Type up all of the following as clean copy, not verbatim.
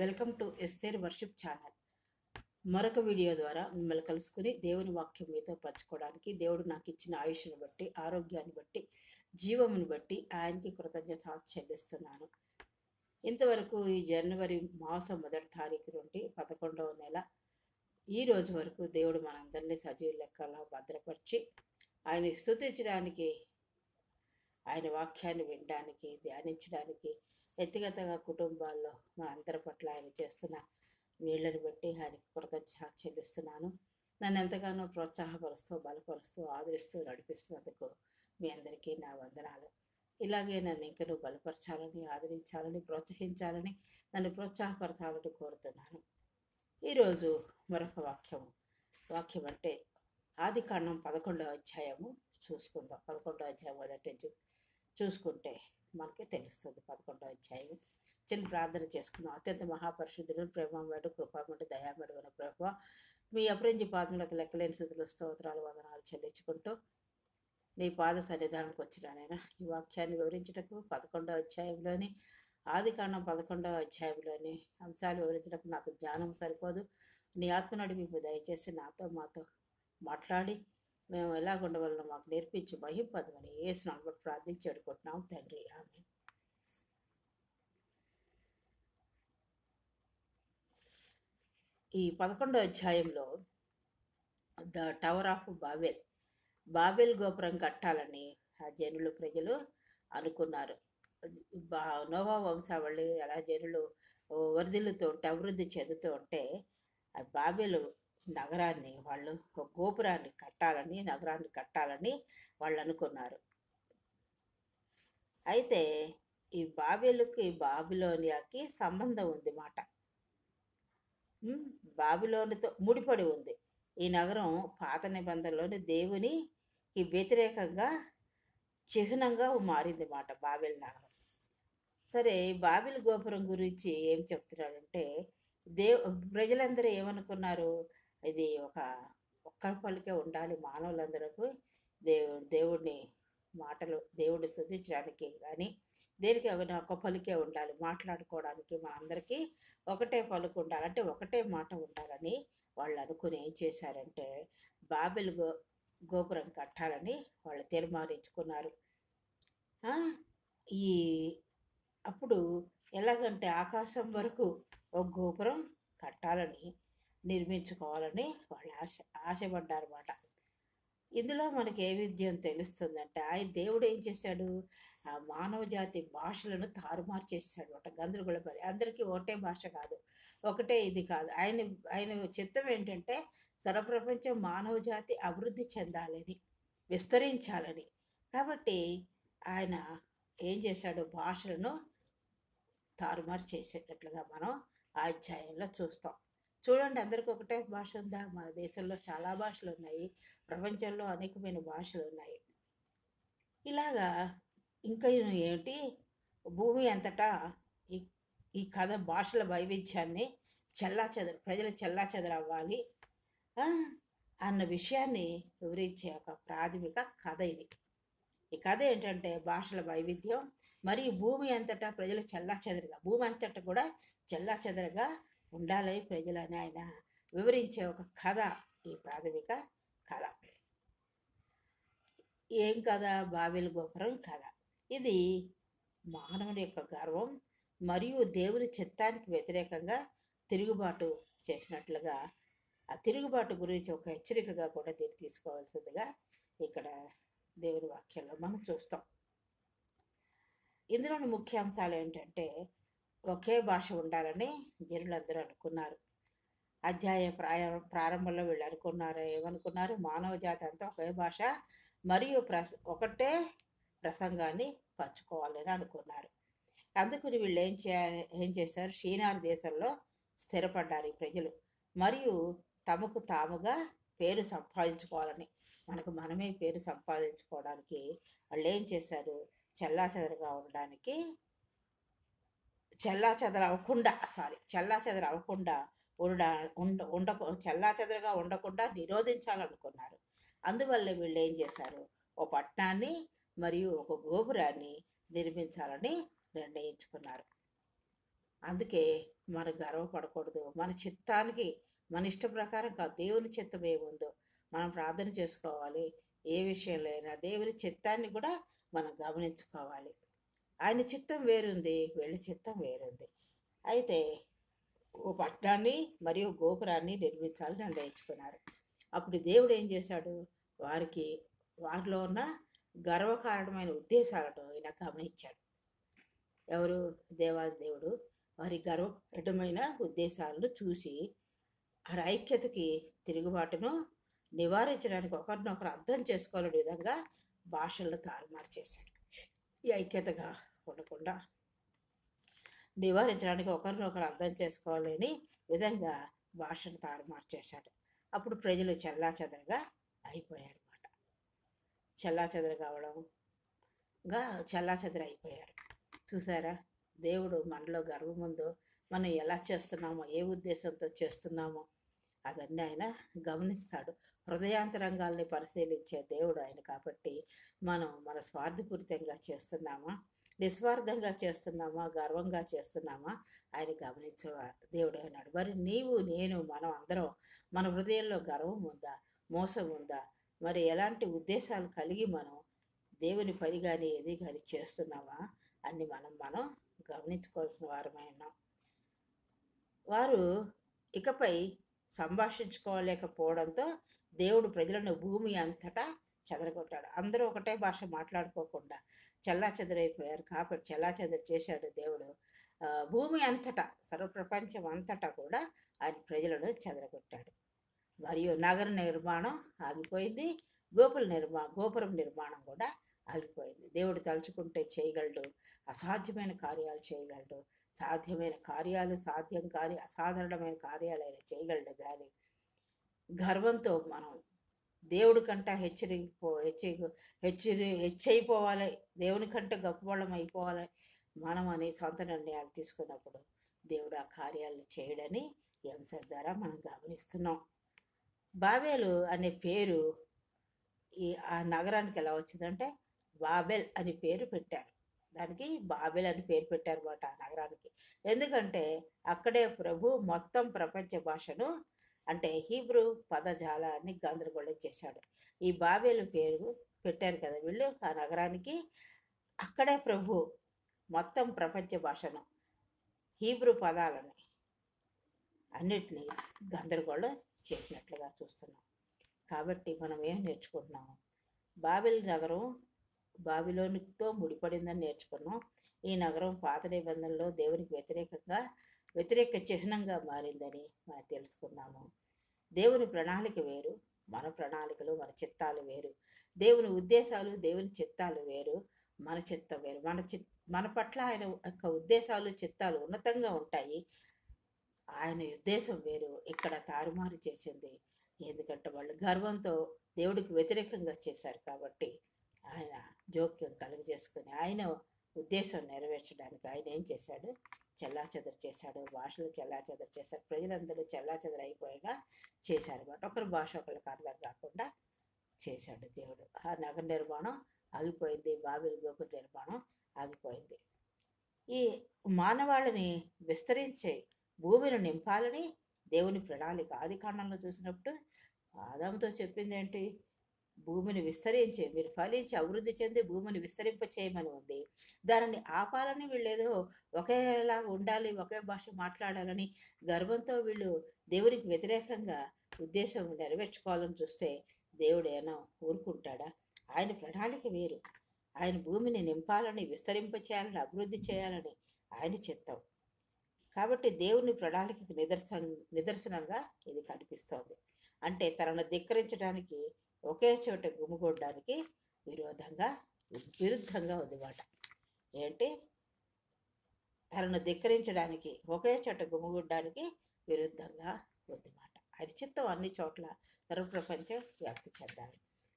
Welcome to Esther worship channel. మరొక video ద్వారా మిమ్మల్ని కలుసుకుని దేవుని వాక్యం మీతో పంచుకోవడానికి దేవుడు నాకు ఇచ్చిన ఆయుష్ను బట్టి, ఆరోగ్యాన్ని బట్టి, జీవమును బట్టి ఆయనకి కృతజ్ఞత చెల్లిస్తున్నాను. ఇంతవరకు ఈ జనవరి మాసం 1వ తారీఖు నుండి 11వ నెల ఈ రోజు వరకు దేవుడు మనందరినీ సజీవ లెక్కలా భద్రపరిచి ఆయన స్తుతించడానికి, ఆయన వాక్యాన్ని వినడానికి, ధ్యానించడానికి, వ్యక్తిగతంగా కుటుంబాల్లో మన అందరి పట్ల ఆయన చేస్తున్న వీళ్ళని బట్టి ఆయనకి కృతజ్ఞత చెల్లిస్తున్నాను. నన్ను ఎంతగానో ప్రోత్సాహపరుస్తూ, బలపరుస్తూ, ఆదరిస్తూ నడిపిస్తున్నందుకు మీ అందరికీ నా వందనాలు. ఇలాగే నన్ను ఇంకనూ బలపరచాలని, ఆదరించాలని, ప్రోత్సహించాలని, నన్ను ప్రోత్సాహపరచాలని కోరుతున్నాను. ఈరోజు మరొక వాక్యం అంటే ఆదికాండం 11వ అధ్యాయము చూసుకుందాం. 11వ అధ్యాయం మొదటి నుంచి చూసుకుంటే మనకి తెలుస్తుంది. 11వ అధ్యాయం చిన్న ప్రార్థన చేసుకుందాం. అత్యంత మహాపరిశుద్ధుడు, ప్రేమమేడు, కృపామేడు, దయామేడు మన ప్రభువా, మీ అపరించి పాదములకు లెక్కలేని స్థుతులు, స్తోత్రాలు, వందనాలు చెల్లించుకుంటూ నీ పాద సన్నిధానానికి వచ్చినానైనా ఈ వాక్యాన్ని వివరించటకు 11వ అధ్యాయంలోని ఆదికాండం 11వ అధ్యాయంలోని అంశాలు వివరించడానికి నాకు జ్ఞానం సరిపోదు. నీ ఆత్మ నడిపింపు దయచేసి మాతో మాట్లాడి మేము ఎలాగ ఉండవలనో మాకు నేర్పించి మహింపదమని యేసు నామములో ప్రార్థించి అడుగుతున్నాం తండ్రి, ఆమేన్. ఈ 11వ అధ్యాయంలో ద టవర్ ఆఫ్ బాబెల్ గోపురం కట్టాలని ఆ ప్రజలు అనుకున్నారు. నోవా వంశావళి అలా జనులు వరదలతో అభివృద్ధి చెందుతూ ఉంటే ఆ బాబెలు నగరాన్ని వాళ్ళు ఒక గోపురాన్ని కట్టాలని, నగరాన్ని కట్టాలని వాళ్ళు అనుకున్నారు. అయితే ఈ బాబెలుకి బాబిలోనియాకి సంబంధం ఉంది మాట. బాబిలోనితో ముడిపడి ఉంది. ఈ నగరం పాత నిబంధనలోని దేవునికి వ్యతిరేకంగా చిహ్నంగా మారింది మాట బాబెల్ నగరం. సరే, బాబెల్ గోపురం గురించి ఏం చెప్తున్నాడంటే ప్రజలందరూ ఏమనుకున్నారు, ఇది ఒక్క పలికే ఉండాలి మానవులందరికీ, దేవుడిని మాటలు దేవుడిని స్తుతించడానికి కానీ దేనికి ఒక్క పలికే ఉండాలి, మాట్లాడుకోవడానికి మా అందరికీ ఒకటే పలుకు ఉండాలి, అంటే ఒకటే మాట ఉండాలని వాళ్ళు అనుకుని ఏం చేశారంటే బాబెల్ గోపురం కట్టాలని వాళ్ళు తీర్మానించుకున్నారు. అప్పుడు ఎలాగంటే ఆకాశం వరకు ఒక గోపురం కట్టాలని, నిర్మించుకోవాలని వాళ్ళు ఆశపడ్డారన్నమాట. ఇందులో మనకి ఏ విద్యం తెలుస్తుందంటే దేవుడు ఏం చేశాడు, ఆ మానవ జాతి భాషలను తారుమారు చేశాడు అట, గందరగోళపడి. అందరికీ ఒకటే భాష కాదు, ఒకటే ఇది కాదు. ఆయన చిత్తం ఏంటంటే సర్వప్రపంచం మానవ జాతి అభివృద్ధి చెందాలని, విస్తరించాలని. కాబట్టి ఆయన ఏం చేశాడు, భాషలను తారుమారు చేసేటట్లుగా మనం ఆ అధ్యాయంలో చూస్తాం. చూడండి, అందరికీ ఒకటే భాష ఉందా? మన దేశంలో చాలా భాషలు ఉన్నాయి, ప్రపంచంలో అనేకమైన భాషలు ఉన్నాయి. ఇలాగా ఇంకా ఏంటి, భూమి అంతటా ఈ కథ భాషల వైవిధ్యాన్ని ప్రజలు చెల్లాచెదరవ్వాలి అన్న విషయాన్ని వివరించే ఒక ప్రాథమిక కథ ఇది. ఈ కథ ఏంటంటే భాషల వైవిధ్యం మరియు భూమి అంతటా ప్రజలు భూమి అంతటా కూడా చెల్లాచెదరగా ఉండాలి ప్రజలని ఆయన వివరించే ఒక కథ ఈ ప్రాథమిక కథ. ఏం కథ? బాబెల్ గోపురం కథ. ఇది మానవుని యొక్క గర్వం మరియు దేవుని చిత్తానికి వ్యతిరేకంగా తిరుగుబాటు చేసినట్లుగా, ఆ తిరుగుబాటు గురించి ఒక హెచ్చరికగా కూడా దీన్ని తీసుకోవాల్సిందిగా ఇక్కడ దేవుని వాక్యంలో మనం చూస్తాం. ఇందులోని ముఖ్య అంశాలు ఏంటంటే ఒకే భాష ఉండాలని జనులందరూ అనుకున్నారు. అధ్యాయ ప్రారంభంలో వీళ్ళు ఏమనుకున్నారు, మానవ జాతి అంతా ఒకే భాష మరియు ఒకటే ప్రసంగాన్ని పంచుకోవాలని అనుకున్నారు. అందుకని వీళ్ళు ఏం చేశారు, షీనార్ దేశంలో స్థిరపడ్డారు ఈ ప్రజలు. మరియు తమకు తాముగా పేరు సంపాదించుకోవాలని, మనమే పేరు సంపాదించుకోవడానికి వాళ్ళు ఏం చేశారు, చెల్లాచెదరగా ఉండకుండా నిరోధించాలనుకున్నారు. అందువల్ల వీళ్ళు ఏం చేశారు, ఓ పట్టణాన్ని మరియు ఒక గోపురాన్ని నిర్మించాలని నిర్ణయించుకున్నారు. అందుకే మనం గర్వపడకూడదు. మన చిత్తానికి మన ఇష్ట ప్రకారం కాదు, దేవుని చిత్తం ఏముందో మనం ప్రార్థన చేసుకోవాలి. ఏ విషయంలో అయినా దేవుని చిత్తాన్ని కూడా మనం గమనించుకోవాలి. ఆయన చిత్తం వేరుంది, వీళ్ళ చిత్తం వేరుంది. అయితే ఓ పట్టణాన్ని మరియు గోపురాన్ని నిర్మించాలని నిర్ణయించుకున్నారు. అప్పుడు దేవుడు ఏం చేశాడు? వారిలో ఉన్న గర్వకారణమైన ఉద్దేశాలను ఆయన గమనించాడు. ఎవరు? దేవాది దేవుడు వారి గర్వకారణమైన ఉద్దేశాలను చూసి ఆ ఐక్యతకి తిరుగుబాటును నివారించడానికి ఒకరినొకరు అర్థం చేసుకోవాలనే విధంగా భాషలను తారుమారు చేశాడు. ఈ ఐక్యతగా ఉండకుండా నివారించడానికి ఒకరినొకరు అర్థం చేసుకోవాలని విధంగా భాషను తారుమారు చేశాడు. అప్పుడు ప్రజలు చెల్లాచెదరుగా అయిపోయారు అన్నమాట. చెల్లాచెదరు కావడంగా చెల్లాచెదరు అయిపోయారు. చూసారా, దేవుడు మనలో గర్వం ఉందో, మనం ఎలా చేస్తున్నామో, ఏ ఉద్దేశంతో చేస్తున్నామో అదన్నీ ఆయన గమనిస్తాడు. హృదయాంతరంగాల్ని పరిశీలించే దేవుడు ఆయన. కాబట్టి మనం మన స్వార్థపూరితంగా చేస్తున్నామా, నిస్వార్థంగా చేస్తున్నామా, గర్వంగా చేస్తున్నామా ఆయన గమనించే దేవుడు అన్నాడు. మరి నీవు, నేను, మనం అందరం మన హృదయంలో గర్వం ఉందా, మోసం ఉందా, మరి ఎలాంటి ఉద్దేశాలు కలిగి మనం దేవుని పని కానీ ఏది కానీ చేస్తున్నామా అని మనం గమనించుకోవాల్సిన వారమై ఉన్నాం. వారు ఇకపై సంభాషించుకోలేకపోవడంతో దేవుడు ప్రజలను భూమి అంతటా చెదరగొట్టాడు. అందరూ ఒకటే భాష మాట్లాడుకోకుండా చెల్లాచెదరైపోయారు. కాబట్టి చెల్లాచెదరు చేశాడు దేవుడు. భూమి అంతటా, సర్వప్రపంచం అంతటా కూడా ఆయన ప్రజలను చెదరగొట్టాడు. మరియు నగర నిర్మాణం ఆగిపోయింది. గోపురం నిర్మాణం కూడా ఆగిపోయింది. దేవుడు తలుచుకుంటే చేయగలడు, అసాధ్యమైన కార్యాలు చేయగలడు. సాధ్యమైన కార్యాలు, సాధ్యం కాని అసాధారణమైన కార్యాలు ఆయన చేయగలడు. కానీ గర్వంతో మనం దేవుడి కంటే హెచ్చైపోవాలి, దేవుని కంటే గొప్పవాళ్ళం అయిపోవాలి మనం అని సొంత నిర్ణయాలు తీసుకున్నప్పుడు దేవుడు ఆ కార్యాలను చేయడని ఈ అంశం ద్వారా మనం గమనిస్తున్నాం. బాబేలు అనే పేరు ఆ నగరానికి ఎలా వచ్చిందంటే బాబెల్ అని పేరు పెట్టారు. దానికి బాబెల్ అని పేరు పెట్టారన్నమాట ఆ నగరానికి. ఎందుకంటే అక్కడే ప్రభు మొత్తం ప్రపంచ భాషను, అంటే హీబ్రూ పదజాలాన్ని గందరగోళం చేశాడు. ఈ బాబేలు పేరు పెట్టారు కదా వీళ్ళు ఆ నగరానికి. అక్కడే ప్రభు మొత్తం ప్రపంచ భాషను, హీబ్రూ పదాలని అన్నిటినీ గందరగోళం చేసినట్లుగా చూస్తున్నాం. కాబట్టి మనం ఏం నేర్చుకుంటున్నాము? బాబెల్ నగరం బాబిలోనుతో ముడిపడిందని నేర్చుకున్నాం. ఈ నగరం పాత నిబంధనలో దేవునికి వ్యతిరేక చిహ్నంగా మారిందని మనం తెలుసుకున్నాము. దేవుని ప్రణాళిక వేరు, మన ప్రణాళికలు, మన చిత్తాలు వేరు. దేవుని ఉద్దేశాలు, దేవుని చిత్తాలు వేరు, మన చిత్తం వేరు. మన పట్ల ఆయన యొక్క ఉద్దేశాలు, చిత్తాలు ఉన్నతంగా ఉంటాయి. ఆయన ఉద్దేశం వేరు. ఇక్కడ తారుమారు చేసింది. ఎందుకంటే వాళ్ళు గర్వంతో దేవుడికి వ్యతిరేకంగా చేశారు. కాబట్టి ఆయన జోక్యం కలుగజేసుకుని ఆయన ఉద్దేశం నెరవేర్చడానికి ఆయన ఏం చేశాడు? చెల్లాచెదరు చేశాడు. భాషలు చెల్లాచెదరు చేశారు. ప్రజలందరూ చెల్లాచెదరు అయిపోయేగా చేశారు అన్నమాట. ఒకరి భాష ఒకరికి అర్థం కాకుండా చేశాడు దేవుడు. ఆ నగర నిర్మాణం ఆగిపోయింది. బాబెల్ గోపుర నిర్మాణం ఆగిపోయింది. ఈ మానవాళిని విస్తరించే భూమిని నింపాలని దేవుని ప్రణాళిక ఆది కాండంలో చూసినప్పుడు ఆదాముతో చెప్పింది ఏంటి? భూమిని విస్తరించి, మీరు ఫలించి అభివృద్ధి చెంది భూమిని విస్తరింప చేయమని ఉంది. దానిని ఆపాలని వీళ్ళేదో ఒకేలా ఉండాలి, ఒకే భాష మాట్లాడాలని గర్వంతో వీళ్ళు దేవునికి వ్యతిరేకంగా ఉద్దేశం నెరవేర్చుకోవాలని చూస్తే దేవుడు ఏమో ఊరుకుంటాడా? ఆయన ప్రణాళిక వేరు. ఆయన భూమిని నింపాలని, విస్తరింప చేయాలని, అభివృద్ధి చేయాలని ఆయన చిత్తం. కాబట్టి దేవుని ప్రణాళికకు నిదర్శనంగా ఇది కనిపిస్తోంది. అంటే తనను ధిక్కరించడానికి, ఒకే చోట గుమిగూడడానికి విరుద్ధంగా ఉందన్నమాట. ఏంటి? తనను ధిక్కరించడానికి, ఒకే చోట గుమిగూడడానికి విరుద్ధంగా ఉందన్నమాట. ఆయన చిత్తం అన్ని చోట్ల సర్వప్రపంచం వ్యాప్తి చెందాలి.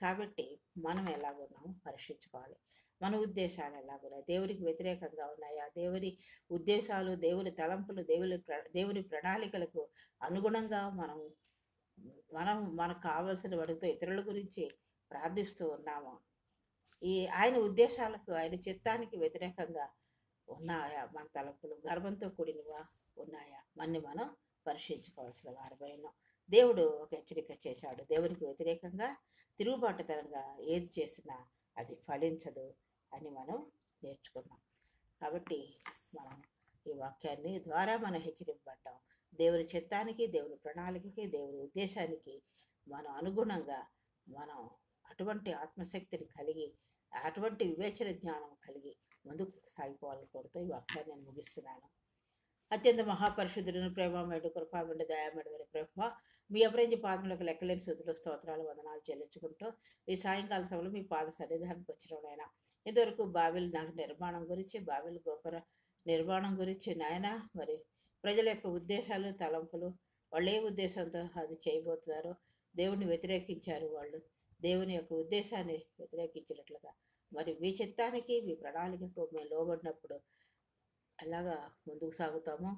కాబట్టి మనం ఎలాగున్నామో పరీక్షించుకోవాలి. మన ఉద్దేశాలు ఎలాగున్నాయి? దేవునికి వ్యతిరేకంగా ఉన్నాయా? దేవుని ఉద్దేశాలు, దేవుని తలంపులు, దేవుని ప్రణాళికలకు అనుగుణంగా మనకు కావలసిన వాటితో ఇతరుల గురించి ప్రార్థిస్తూ ఉన్నాము. ఆయన ఉద్దేశాలకు, ఆయన చిత్తానికి వ్యతిరేకంగా ఉన్నాయా మన తలంపులు? గర్వంతో కూడినవా ఉన్నాయా? మనం పరీక్షించుకోవాల్సిన వారమైన దేవుడు ఒక హెచ్చరిక చేశాడు. దేవునికి వ్యతిరేకంగా తిరుగుబాటుతనంగా ఏది చేసినా అది ఫలించదు అని మనం నేర్చుకున్నాం. కాబట్టి మనం ఈ వాక్యాన్ని ద్వారా మనం హెచ్చరింపబడ్డాం. దేవుని చిత్తానికి, దేవుని ప్రణాళికకి, దేవుని ఉద్దేశానికి మనం అనుగుణంగా మనం అటువంటి ఆత్మశక్తిని కలిగి, అటువంటి వివేచన జ్ఞానం కలిగి ముందుకు సాగిపోవాలని కోరుతూ ఈ వాక్యాన్ని నేను ముగిస్తున్నాను. అత్యంత మహాపరిశుద్ధులను ప్రేమమేడు కృపామెండు దయామేడు ప్రేమ మీ అపరించి పాదములకు లెక్కలేని స్తుతులు స్తోత్రాలు వందనాలు చెల్లించుకుంటూ ఈ సాయంకాల సమయంలో మీ పాద సన్నిధానికి వచ్చిన ఇంతవరకు బాబిల్ నాకు నిర్మాణం గురించి, బాబిల్ గోపుర నిర్మాణం గురించి నాయన, మరి ప్రజల యొక్క ఉద్దేశాలు, తలంపులు, వాళ్ళు ఏ ఉద్దేశంతో అది చేయబోతున్నారో, దేవుని వ్యతిరేకించారు వాళ్ళు, దేవుని యొక్క ఉద్దేశాన్ని వ్యతిరేకించినట్లుగా మరి మీ చిత్తానికి, మీ ప్రణాళికకు మేము లోబడినప్పుడు ఎలాగా ముందుకు సాగుతామో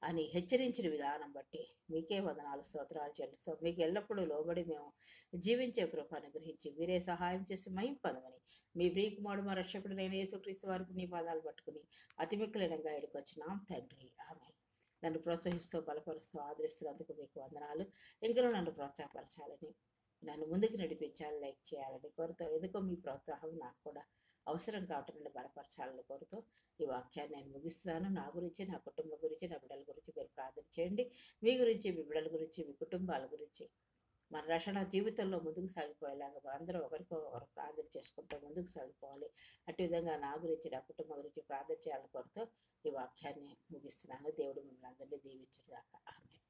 అని హెచ్చరించిన విధానం బట్టి మీకే వందనాలు స్తోత్రాలు చెల్లిస్తాం. మీకు ఎల్లప్పుడూ లోబడి మేము జీవించే కృప అనుగ్రహించి మీరే సహాయం చేసి మహిమ పొందమని మీ ప్రియకుమారుడు మా రక్షకుడు నేను యేసుక్రీస్తు వారికి నీ పాదాలు పట్టుకుని అతిమిక్కులైనగా ఎడుకొచ్చినాం తండ్రి. ఆమె నన్ను ప్రోత్సహిస్తూ బలపరుస్తూ ఆదరిస్తున్నందుకు మీకు వందనాలు. ఇంకా నన్ను ప్రోత్సాహపరచాలని, నన్ను ముందుకు నడిపించాలని, లైక్ చేయాలని కోరుతూ, ఎందుకో మీ ప్రోత్సాహం నాకు కూడా అవసరం కావటం నన్ను బలపరచాలని కోరుతూ ఈ వాక్యాన్ని నేను ముగిస్తున్నాను. నా గురించి, నా కుటుంబం గురించి, నా బిడ్డల గురించి మీరు ప్రార్థన చేయండి. మీ గురించి, మీ బిడ్డల గురించి, మీ కుటుంబాల గురించి మన రక్షణ జీవితంలో ముందుకు సాగిపోయేలాగా మనందరం ఒకరికొకరు ప్రార్థన చేసుకుంటూ ముందుకు సాగిపోవాలి. అటు విధంగా నా గురించి, నా కుటుంబం గురించి ప్రార్థన చేయాలని కోరుతూ ఈ వాక్యాన్ని ముగిస్తున్నాను. దేవుడు మిమ్మల్ని అందరినీ దీవించుగాక. ఆమేన్.